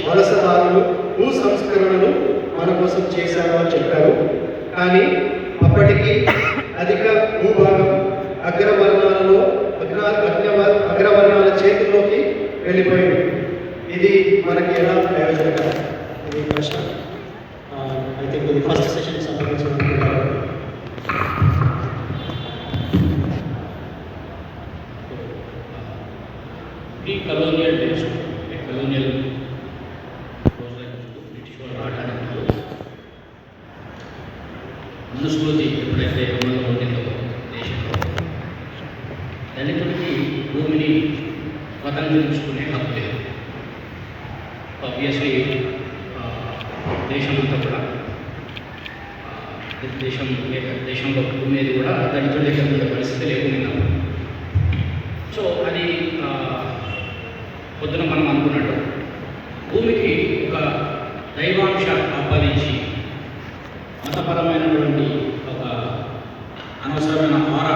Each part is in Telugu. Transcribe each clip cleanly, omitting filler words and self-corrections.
వలసదారులు భూ సంస్కరణలు మన కోసం చేశారు అని చెప్పారు. కానీ అప్పటికి అధిక భూభాగం అగ్రవర్ణాలలో అగ్రవర్ణాల చేతుల్లోకి వెళ్ళిపోయింది. ఇది మనకి ఎలా ప్రయోజనకరం? ఇది ప్రశ్న. ఐ థింక్ ఇది ఫస్ట్ సెషన్ సంబంధించిన కలోనియల్ డేస్, కలోనియల్ బ్రిటిష్ వాళ్ళు రావడానికి మనుస్మృతి ఎప్పుడైతే అమల్లో ఉండిందో దేశంలో దళితుడికి భూమిని స్వతంత్రించుకునే హక్కు లేదు. ఆబ్వియస్లీ దేశమంతా కూడా దేశంలో భూమి మీద కూడా దళితుల దగ్గర ఉండే పరిస్థితి లేకుండా. సో అది పొద్దున మనం అనుకున్నట్టు భూమికి ఒక దైవాంశ ఆపాదించి మతపరమైనటువంటి ఒక అనవసరమైన ఆర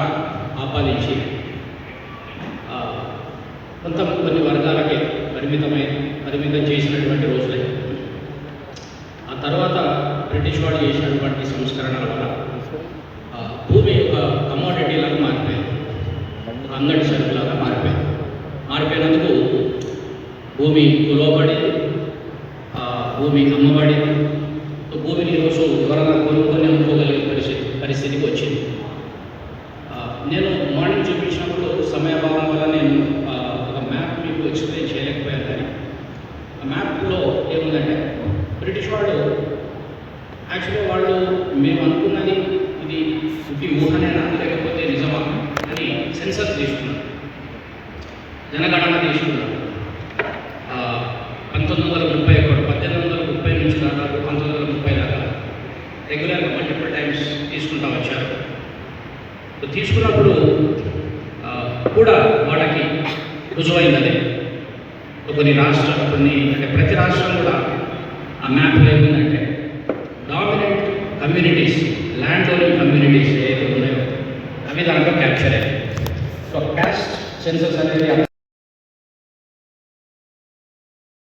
ఆపాదించి కొన్ని వర్గాలకే పరిమితం చేసినటువంటి రోజులే. ఆ తర్వాత బ్రిటిష్ వాడు చేసినటువంటి సంస్కరణల వల్ల భూమి ఒక కమోడిటీలాగా మారిపోయింది, అంగడి సరుకులాగా మారిపోయినందుకు భూమి కొలవబడింది, భూమి అమ్మబడింది. భూమిని ఈరోజు ఎవరైనా కొనుక్కొని అమ్ముకోగలిగే పరిస్థితికి వచ్చింది. నేను మార్నింగ్ చూపించినప్పుడు సమయభావం వల్ల నేను ఒక మ్యాప్ మీకు ఎక్స్ప్లెయిన్ చేయలేకపోయాను. కానీ ఆ మ్యాప్లో ఏముందంటే బ్రిటిష్ వాళ్ళు యాక్చువల్గా వాళ్ళు మేము అనుకున్నది ఇది ఊహనేనా లేకపోతే నిజమా అని సెన్సస్ తీసుకున్నారు, జనగణన తీసుకున్నారు. 1830 నుంచి దాదాపు 1930 దాకా రెగ్యులర్గా మల్టిపుల్ టైమ్స్ తీసుకుంటూ వచ్చారు. తీసుకున్నప్పుడు కూడా వాళ్ళకి రుజువైంది. కొన్ని అంటే ప్రతి రాష్ట్రం కూడా ఆ మ్యాప్లో ఏముందంటే dominant communities, land owning communities ఏదైతే ఉన్నాయో అవి దాంట్లో క్యాప్చర్ అయ్యాయి. సో క్యాస్ట్ సెన్సస్ అనేది